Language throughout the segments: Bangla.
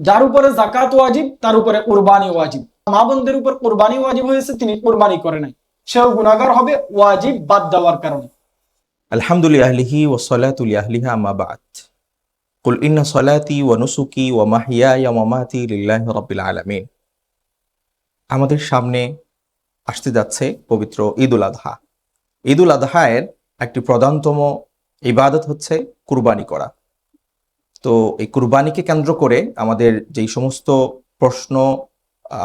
যার উপরে জাকাত ওয়াজিব তার উপরে কুরবানি ওয়াজিব। মা বোনদের উপর কুরবানি ওয়াজিব হয়েছে, তিনি কুরবানি করে নাই, সেও গুনাহগার হবে ওয়াজিব বাদ দেওয়ার কারণে। আলহামদুলিল্লাহ আহলিহি ওয়া সালাতু লিআহলিহা আম্মা বা'দ। কুল ইন্না সালাতি ওয়া নুসুকি ওয়া মাহইয়ায়া ওয়া মামাতি লিল্লাহি রাব্বিল আলামিন। আমাদের সামনে আসতে যাচ্ছে পবিত্র ঈদুল আযহা। ঈদুল আযহার একটি প্রধানতম ইবাদত হচ্ছে কুরবানি করা। তো এই কুরবানিকে কেন্দ্র করে আমাদের যেই সমস্ত প্রশ্ন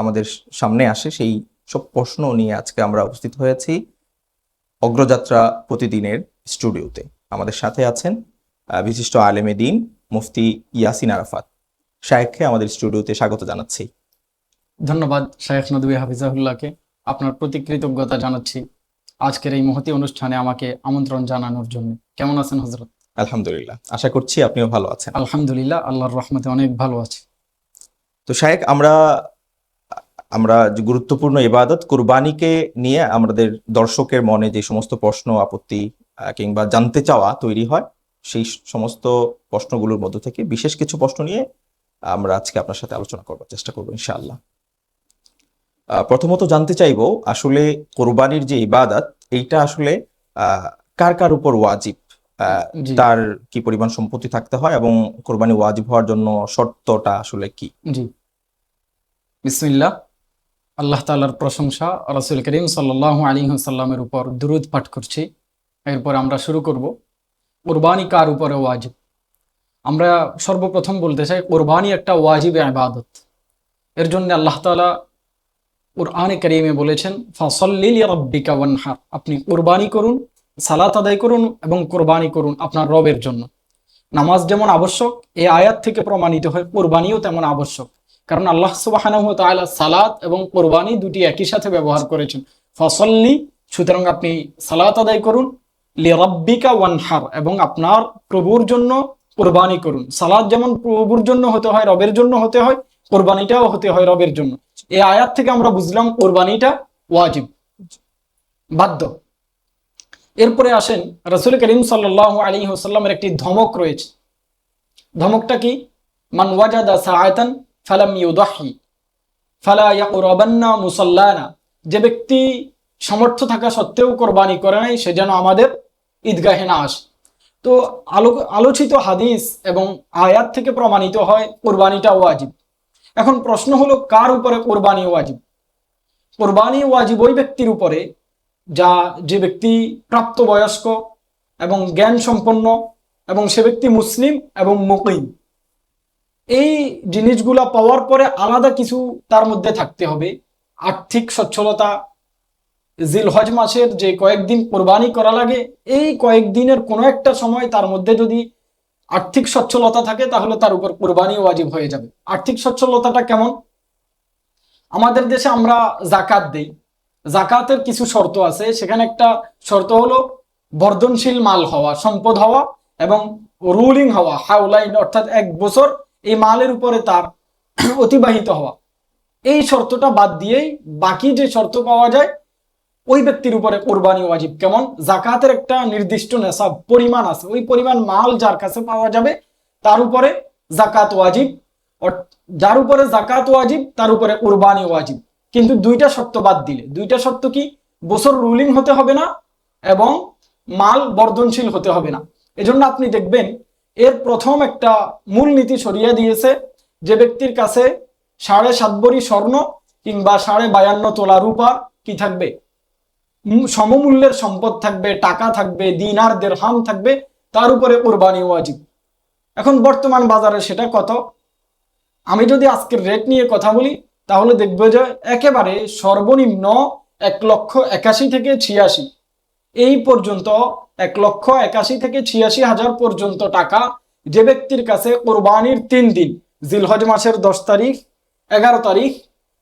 আমাদের সামনে আসে, সেই সব প্রশ্ন নিয়ে আজকে আমরা উপস্থিত হয়েছি অগ্রযাত্রা প্রতিদিনের স্টুডিওতে। আমাদের সাথে আছেন বিশিষ্ট আলেমে দ্বীন মুফতি ইয়াসিন আরাফাত। শায়েখকে আমাদের স্টুডিওতে স্বাগত জানাচ্ছি। ধন্যবাদ শায়েখ নদভী হাফিজাহুল্লাহকে, আপনার প্রতি কৃতজ্ঞতা জানাচ্ছি আজকের এই মহতী অনুষ্ঠানে আমাকে আমন্ত্রণ জানানোর জন্য। কেমন আছেন হযরত? আলহামদুলিল্লাহ, আশা করছি আপনিও ভালো আছেন। আলহামদুলিল্লাহ, আল্লাহর রহমতে অনেক ভালো আছে। তো শায়েখ, আমরা যে গুরুত্বপূর্ণ ইবাদত কুরবানিকে নিয়ে আমাদের দর্শকের মনে যে সমস্ত প্রশ্ন আপত্তি কিংবা জানতে চাওয়া তৈরি হয়, সেই সমস্ত প্রশ্নগুলোর মধ্য থেকে বিশেষ কিছু প্রশ্ন নিয়ে আমরা আজকে আপনার সাথে আলোচনা করবার চেষ্টা করবো ইনশাআল্লাহ। প্রথমত জানতে চাইবো, আসলে কোরবানির যে ইবাদত, এইটা আসলে কার কার উপর ওয়াজিব, জি তার কি পরিমাণ সম্পত্তি থাকতে হয় এবং কোরবানি ওয়াজিব হওয়ার জন্য শর্তটা আসলে কি? জি বিসমিল্লাহ। আল্লাহ তাআলার প্রশংসা, রাসূল করিম সাল্লাল্লাহু আলাইহি ওয়াসাল্লামের উপর দুরূদ পাঠ করছি। এরপর আমরা শুরু করব কুরবানি কার উপরে ওয়াজিব। আমরা সর্বপ্রথম বলতে চাই কুরবানি একটা ওয়াজিব ইবাদত। এর জন্য আল্লাহ তাআলা কুরআনে কারীমে বলেছেন ফাসাল্লি লিরাব্বিকা ওয়ানহার, আপনি কুরবানি করুন, সালাত আদায় করুন এবং কুরবানি করুন আপনার রবের জন্য। নামাজ যেমন আবশ্যক, এই আয়াত থেকে প্রমাণিত হয় কুরবানিও তেমন আবশ্যক। কারণ আল্লাহ সুবহানাহু ওয়া তাআলা সালাত এবং কুরবানি দুটি একই সাথে ব্যবহার করেছেন। ফাসাল্লি, সুতরাং আপনি সালাত আদায় করুন, লিরাব্বিকা ওয়ানহার, এবং আপনার প্রভুর জন্য কুরবানি করুন। সালাত যেমন প্রভুর জন্য হতে হয়, রবের জন্য হতে হয়, কুরবানিটাও হতে হয় রবের জন্য। এই আয়াত থেকে আমরা বুঝলাম কুরবানিটা ওয়াজিব, বাধ্য। এরপরে আসেন রাসূল করিম সাল্লাল্লাহু আলাইহি ওয়াসাল্লামের একটি ধমক রয়েছে। ধমকটা কি? মান ওয়াজাদা সাআতান ফালাম ইউদাহি ফালা ইয়াকরাবান্না মুসাল্লানা, যে ব্যক্তি সামর্থ্য থাকা সত্ত্বেও কোরবানি করে নাই, সে যেন আমাদের ঈদগাহে না আসে। তো আলোচিত হাদিস এবং আয়াত থেকে প্রমাণিত হয় কোরবানিটা ওয়াজিব। এখন প্রশ্ন হলো, কার উপরে কোরবানি ওয়াজিব? কোরবানি ওয়াজিব ওই ব্যক্তির উপরে যে ব্যক্তি প্রাপ্তবয়স্ক এবং জ্ঞান সম্পন্ন এবং সে ব্যক্তি মুসলিম এবং মুকিম। এই জিনিসগুলা পাওয়ার পরে আলাদা কিছু তার মধ্যে থাকতে হবে। আর্থিক সচ্ছলতা, জিলহজ মাসের যে কয়েকদিন কোরবানি করা লাগে, এই কয়েকদিনের কোনো একটা সময় তার মধ্যে যদি আর্থিক সচ্ছলতা থাকে, তাহলে তার উপর কোরবানি ওয়াজিব হয়ে যাবে। আর্থিক সচ্ছলতাটা কেমন? আমাদের দেশে আমরা জাকাত দেই, জাকাতের কিছু শর্ত আছে। সেখানে একটা শর্ত হলো বর্ধনশীল মাল হওয়া, সম্পদ হওয়া এবং রুলিং হওয়া, হাউলাইন, অর্থাৎ 1 বছর এই মালের উপরে তার অতিবাহিত হওয়া। এই শর্তটা বাদ দিয়েই বাকি যে শর্ত পাওয়া যায়, ওই ব্যক্তির উপরে কোরবানি ওয়াজিব। কেমন? জাকাতের একটা নির্দিষ্ট নেশাব পরিমাণ আছে, ওই পরিমাণ মাল যার কাছে পাওয়া যাবে তার উপরে জাকাত ওয়াজিব। যার উপরে জাকাত ওয়াজিব তার উপরে কোরবানি ওয়াজিব। কিন্তু দুইটা শর্ত বাদ দিলে। দুইটা শর্ত কি? বছর রুলিং হতে হবে না এবং মাল বর্ধনশীল হতে হবে না। এজন্য আপনি দেখবেন এর প্রথম একটা মূলনীতি সরিয়ে দিয়েছে, যে ব্যক্তির কাছে 7.5 ভরি স্বর্ণ কিংবা 52.5 তোলা রূপা কি থাকবে, সমমূল্যের সম্পদ থাকবে, টাকা থাকবে, দিনার দিরহাম থাকবে, তার উপরে কোরবানি ওয়াজিব। এখন বর্তমান বাজারে সেটা কত? আমি যদি আজকের রেট নিয়ে কথা বলি, তাহলে দেখবে যে একেবারে সর্বনিম্ন 1,81,000 থেকে 86 এই পর্যন্ত, 1,81,000 থেকে 86,000 পর্যন্ত টাকা যে ব্যক্তির কাছে কোরবানির 3 দিন, জিলহজ মাসের 10 তারিখ, 11 তারিখ,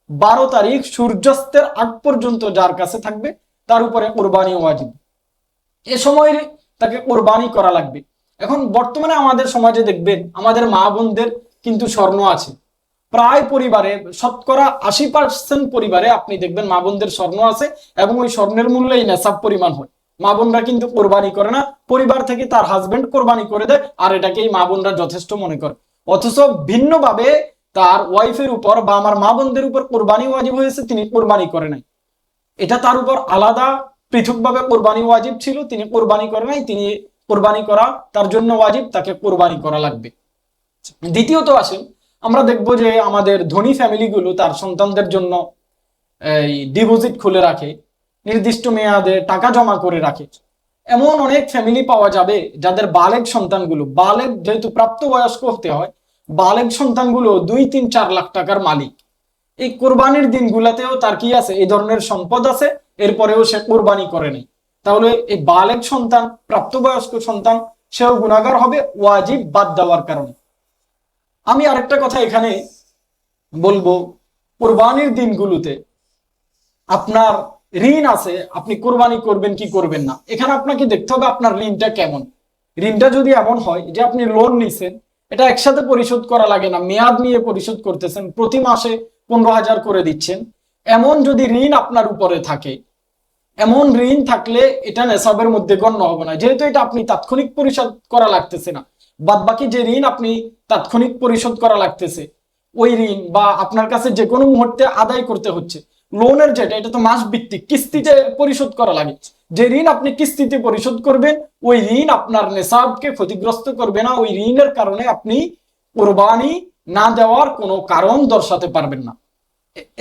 12 তারিখ সূর্যাস্তের আগ পর্যন্ত যার কাছে থাকবে, তার উপরে কোরবানি ওয়াজিব। এ সময় তাকে কোরবানি করা লাগবে। এখন বর্তমানে আমাদের সমাজে দেখবেন আমাদের মা বোনদের কিন্তু স্বর্ণ আছে। প্রায় পরিবারে শতকরা 80% পরিবারে আপনি দেখবেন মা বোনদের স্বর্ণ আছে এবং ওই স্বর্ণের মূল্যই নেশাব পরিমাণ হয়। মা বোনরা কিন্তু কোরবানি করে না, পরিবার থেকে তার হাজবেন্ড কোরবানি করে দেয়, আর এটাকেই মা বোনরা যথেষ্ট মনে করে। অথচ ভিন্নভাবে তার ওয়াইফের উপর বা আমার মা বোনদের উপর কোরবানি ওয়াজিব হয়েছে, তিনি কোরবানি করে নাই, এটা তার উপর আলাদা পৃথকভাবে কোরবানি ওয়াজিব ছিল, তিনি কোরবানি করে নাই, তিনি কোরবানি করা তার জন্য ওয়াজিব, তাকে কোরবানি করা লাগবে। দ্বিতীয়ত আসেন, আমরা দেখবো যে আমাদের ধনী ফ্যামিলিগুলো তার সন্তানদের জন্য এই ডিপোজিট খুলে রাখে, নির্দিষ্ট মেয়াদে টাকা জমা করে রাখে। এমন অনেক ফ্যামিলি পাওয়া যাবে যাদের বালেগ সন্তানগুলো, বালেগ যেহেতু প্রাপ্তবয়স্ক হতে হয়, বালেগ সন্তানগুলো 2-3-4 লাখ টাকার মালিক। এই কোরবানির দিনগুলাতেও তার কি আছে, এই ধরনের সম্পদ আছে, এরপরেও সে কোরবানি করে নাই। তাহলে এই বালেগ সন্তান, প্রাপ্তবয়স্ক সন্তান, সেও গুনাহগার হবে ওয়াজিব বাদ দেওয়ার কারণে। আমি আরেকটা কথা এখানে বলবো, কোরবানির দিনগুলোতে আপনার ঋণ আছে, আপনি কোরবানি করবেন কি করবেন না, এখানে আপনাকে দেখতে হবে আপনার ঋণটা কেমন। ঋণটা যদি এমন হয় যে আপনি লোন নিছেন, এটা একসাথে পরিশোধ করা লাগে না, মেয়াদ নিয়ে পরিশোধ করতেছেন, প্রতি মাসে 15,000 করে দিচ্ছেন, এমন যদি ঋণ আপনার উপরে থাকে, এমন ঋণ থাকলে এটা নেশাবের মধ্যে গণ্য হবে না, যেহেতু এটা আপনি তাৎক্ষণিক পরিশোধ করা লাগতেছে না। বাদ বাকি যে ঋণ আপনি তাৎক্ষণিক পরিশোধ করা লাগতেছে, ওই ঋণ বা আপনার কাছে যে কোনো মুহূর্তে আদায় করতে হচ্ছে, লোনের যেটা, এটা তো মাস ভিত্তিক কিস্তিতে পরিশোধ করা লাগে। যে ঋণ আপনি কিস্তিতে পরিশোধ করবেন, ওই ঋণ আপনার নেশাবকে ক্ষতিগ্রস্ত করবে না, ওই ঋণের কারণে আপনি কোরবানি না দেওয়ার কোনো কারণ দর্শাতে পারবেন না।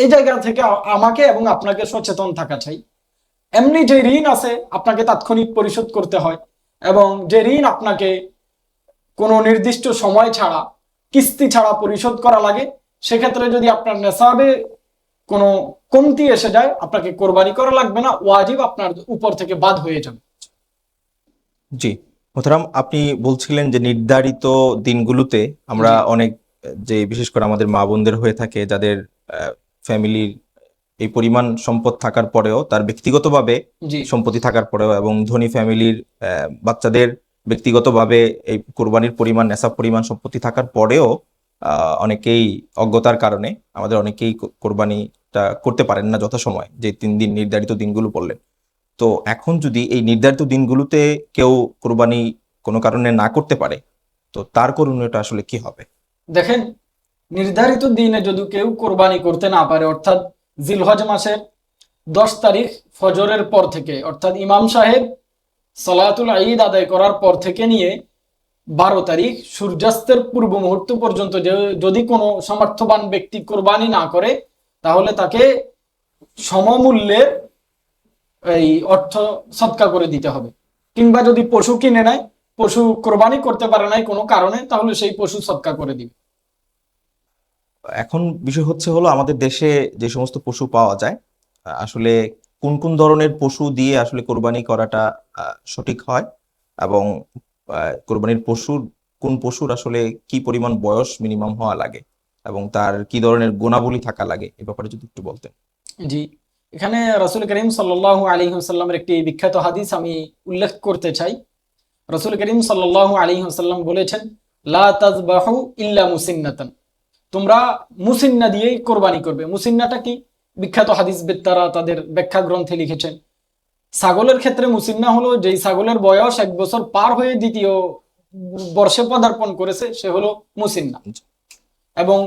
এই জায়গা থেকে আমাকে এবং আপনাকে সচেতন থাকা চাই। এমনি যে ঋণ আছে আপনাকে তাৎক্ষণিক পরিশোধ করতে হয়, এবং যে ঋণ আপনাকে কোনো নির্দিষ্ট সময় ছাড়া, কিস্তি ছাড়া পরিশোধ করা লাগে, সেক্ষেত্রে যদি আপনার নেশাবে কোনো কমতি এসে যায়, আপনাকে কোরবানি করা লাগবে না, ওয়াজিব আপনার উপর থেকে বাদ হয়ে যাবে। জি মোহতারাম, আপনি বলছিলেন যে নির্ধারিত দিনগুলোতে আমরা অনেক, যে বিশেষ করে আমাদের মা বোনদের হয়ে থাকে যাদের ফ্যামিলির এই পরিমাণ সম্পদ থাকার পরেও, তার ব্যক্তিগতভাবে জি সম্পত্তি থাকার পরেও, এবং ধনী ফ্যামিলির বাচ্চাদের ব্যক্তিগতভাবে এই কোরবানির পরিমাণ, নেশাব পরিমাণ সম্পত্তি থাকার পরেও অনেকেই অজ্ঞতার কারণে আমাদের অনেকেই কোরবানিটা করতে পারেন না যথাসময়, যে 3 দিন নির্ধারিত দিনগুলো বললেন। তো এখন যদি এই নির্ধারিত দিনগুলোতে কেউ কোরবানি কোনো কারণে না করতে পারে, তো তার করণীয়টা আসলে কি হবে? দেখেন, নির্ধারিত দিনে যদি কেউ কোরবানি করতে না পারে, অর্থাৎ জিলহজ মাসের 10 তারিখ ফজরের পর থেকে, অর্থাৎ ইমাম সাহেব সালাতুল ঈদ আদায় করার পর থেকে নিয়ে 12 তারিখ সূর্যাস্তের পূর্ব মুহূর্ত পর্যন্ত যদি কোনো সামর্থ্যবান ব্যক্তি কোরবানি না করে, তাহলে তাকে সমমূল্যের এই অর্থ সদকা করে দিতে হবে। কিংবা যদি পশু কিনে নেয়, পশু কোরবানি করতে পারে নাই কোনো কারণে, তাহলে সেই পশু সদকা করে দিবে। এখন বিষয় হলো আমাদের দেশে যে সমস্ত পশু পাওয়া যায়, আসলে কোন কোন ধরনের পশু দিয়ে আসলে কোরবানি করাটা সঠিক হয়, এবং কোরবানির কোন পশুর আসলে কি পরিমাণ বয়স মিনিমাম হওয়া লাগে, এবং তার কি ধরনের গুণাবলী থাকা লাগে, এ ব্যাপারে যদি একটু বলতেন। জি, এখানে রাসূল করিম সাল্লাল্লাহু আলাইহি ওয়াসাল্লামের একটি বিখ্যাত হাদিস আমি উল্লেখ করতে চাই। রাসূল করিম সাল্লাল্লাহু আলাইহি ওয়াসাল্লাম বলেছেন, লা তাযবাহু ইল্লা মুসিন্নাতান, তোমরা মুসিন্না দিয়েই কোরবানি করবে। মুসিন্নাটা কি? বিখ্যাত হাদিস বেত্তারা তাদের ব্যাখ্যা গ্রন্থে লিখেছেন, ছাগলের ক্ষেত্রে মুসিন্না হলো যেই ছাগলের বয়স 1 বছর পার হয়ে দ্বিতীয় বর্ষে পদার্পণ করেছে, সে হলো মুসিন্না। এবং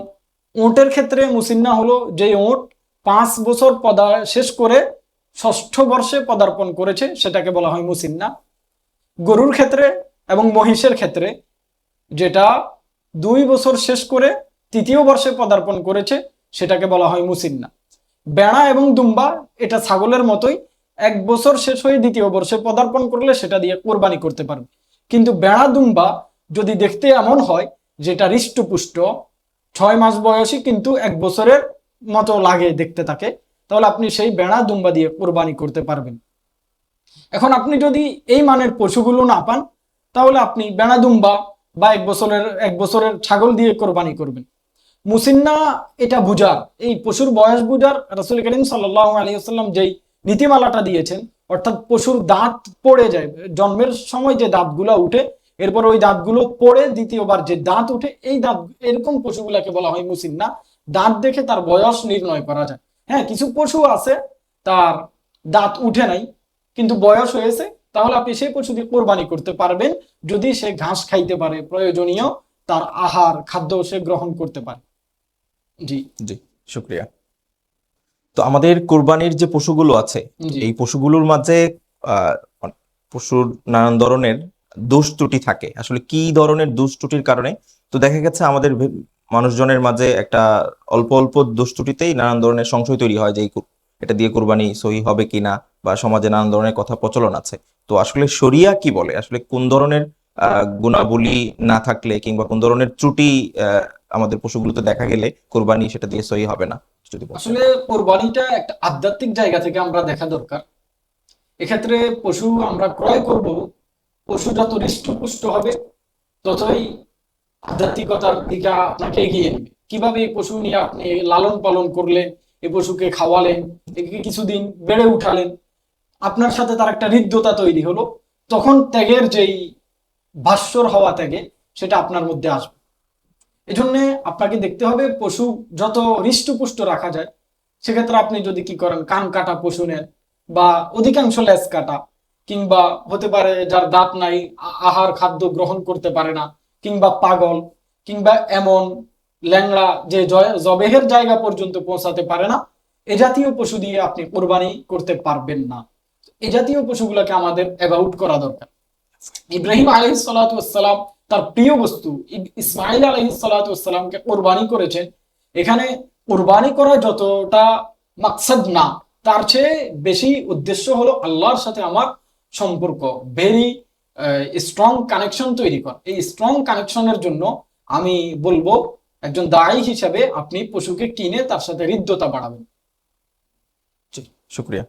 উটের ক্ষেত্রে মুসিন্না হলো যেই উট 5 বছর শেষ করে 6ষ্ঠ বর্ষে পদার্পণ করেছে, সেটাকে বলা হয় মুসিন্না। গরুর ক্ষেত্রে এবং মহিষের ক্ষেত্রে যেটা 2 বছর শেষ করে 3য় বর্ষে পদার্পণ করেছে, সেটাকে বলা হয় মুসিন্না। বেড়া এবং দুম্বা এটা ছাগলের মতোই, 1 বছর শেষ হয়ে 2য় বর্ষে পদার্পণ করলে সেটা দিয়ে কোরবানি করতে পারবে। কিন্তু বেড়া দুম্বা যদি দেখতে এমন হয় যেটা হৃষ্টপুষ্ট, 6 মাস বয়সী কিন্তু 1 বছরের মতো লাগে দেখতে তাকে, তাহলে আপনি সেই বেড়া দুম্বা দিয়ে কোরবানি করতে পারবেন। এখন আপনি যদি এই মানের পশুগুলো না পান, তাহলে আপনি বেড়া দুম্বা বা 1 বছরের ছাগল দিয়ে কোরবানি করবেন। মুসিন্না এটা বুঝার, এই পশুর বয়স বুঝার রাসূল করিম সাল্লাল্লাহু আলাইহি ওয়াসাল্লাম যেই নীতিমালাটা দিয়েছেন, অর্থাৎ পশুর দাঁত পড়ে যায়, জন্মের সময় যে দাঁতগুলো উঠে, এরপর ওই দাঁতগুলো পড়ে দ্বিতীয়বার যে দাঁত উঠে, এই দাঁত, এরকম পশুগুলাকে বলা হয় মুসিন্না। দাঁত দেখে তার বয়স নির্ণয় করা যায়। হ্যাঁ, কিছু পশু আছে তার দাঁত উঠে নাই কিন্তু বয়স হয়েছে, তাহলে আপনি সেই পশু দিয়ে কোরবানি করতে পারবেন যদি সে ঘাস খাইতে পারে, প্রয়োজনীয় তার আহার খাদ্য সে গ্রহণ করতে পারে। জি জি, শুক্রিয়া। তো আমাদের কোরবানির যে পশুগুলো আছে, জি এই পশুগুলোর মাঝে আহ, পশুর নানান ধরনের দোষ ত্রুটি থাকে। আসলে কি ধরনের দোষ ত্রুটির কারণে? তো দেখা গেছে আমাদের মানুষজনের মাঝে একটা অল্প অল্প দোষ ত্রুটিতেই নানান ধরনের সংশয় তৈরি হয় যে এটা দিয়ে কোরবানি সহি হবে কিনা, বা সমাজে নানান ধরনের কথা প্রচলন আছে। তো আসলে শরিয়া কি বলে, আসলে কোন ধরনের গুণাবলী না থাকলে কিংবা কোন ধরনের ত্রুটি আহ, আমাদের পশুগুলোতে দেখা গেলে কোরবানি সেটা দিয়ে সহি হবে না, যদি বলতেন। আসলে কোরবানিটা একটা আধ্যাত্মিক জায়গা থেকে আমরা দেখা দরকার। এক্ষেত্রে পশু আমরা ক্রয় করব, পশু যত হৃষ্টপুষ্ট হবে ততই আধ্যাত্মিকতার দিকে আপনাকে এগিয়ে নেবে। কিভাবে এই পশু নিয়ে আপনি লালন পালন করলেন, এই পশুকে খাওয়ালেন, একে কিছুদিন বেড়ে উঠালেন, আপনার সাথে তার একটা হৃদ্যতা তৈরি হলো, তখন ত্যাগের যেই ভাস্বর হওয়া ত্যাগে সেটা আপনার মধ্যে আসবে। এজন্য আপনাকে দেখতে হবে পশু যত হৃষ্টপুষ্ট রাখা যায়। সেক্ষেত্রে আপনি যদি কি করেন, কান কাটা পশু নেন, বা অধিকাংশ লেজ কাটা, কিংবা হতে পারে যার দাঁত নাই, আহার খাদ্য গ্রহণ করতে পারে না, কিংবা পাগল, কিংবা এমন ল্যাংড়া যে জবেহের জায়গা পর্যন্ত পৌঁছাতে পারে না, এ জাতীয় পশু দিয়ে আপনি কোরবানি করতে পারবেন না। এ জাতীয় পশুগুলোকে আমাদের অ্যাভয়েড করা দরকার। ইব্রাহিম আলাইহিস সালাতু ওয়াসসালাম তার প্রিয় বস্তু ইসমাইল আলাইহিস সালাতু ওয়াসসালামকে কোরবানি করেছেন। এখানে কোরবানি করা যতটা মাকসাদ না, তার চেয়ে বেশি উদ্দেশ্য হলো আল্লাহর সাথে আমার সম্পর্ক, ভেরি স্ট্রং কানেকশন তৈরি করা। এই স্ট্রং কানেকশনের জন্য আমি বলবো, একজন দায়ী হিসাবে আপনি পশুকে কিনে তার সাথে হৃদ্যতা বাড়াবেন। জি, শুক্রিয়া।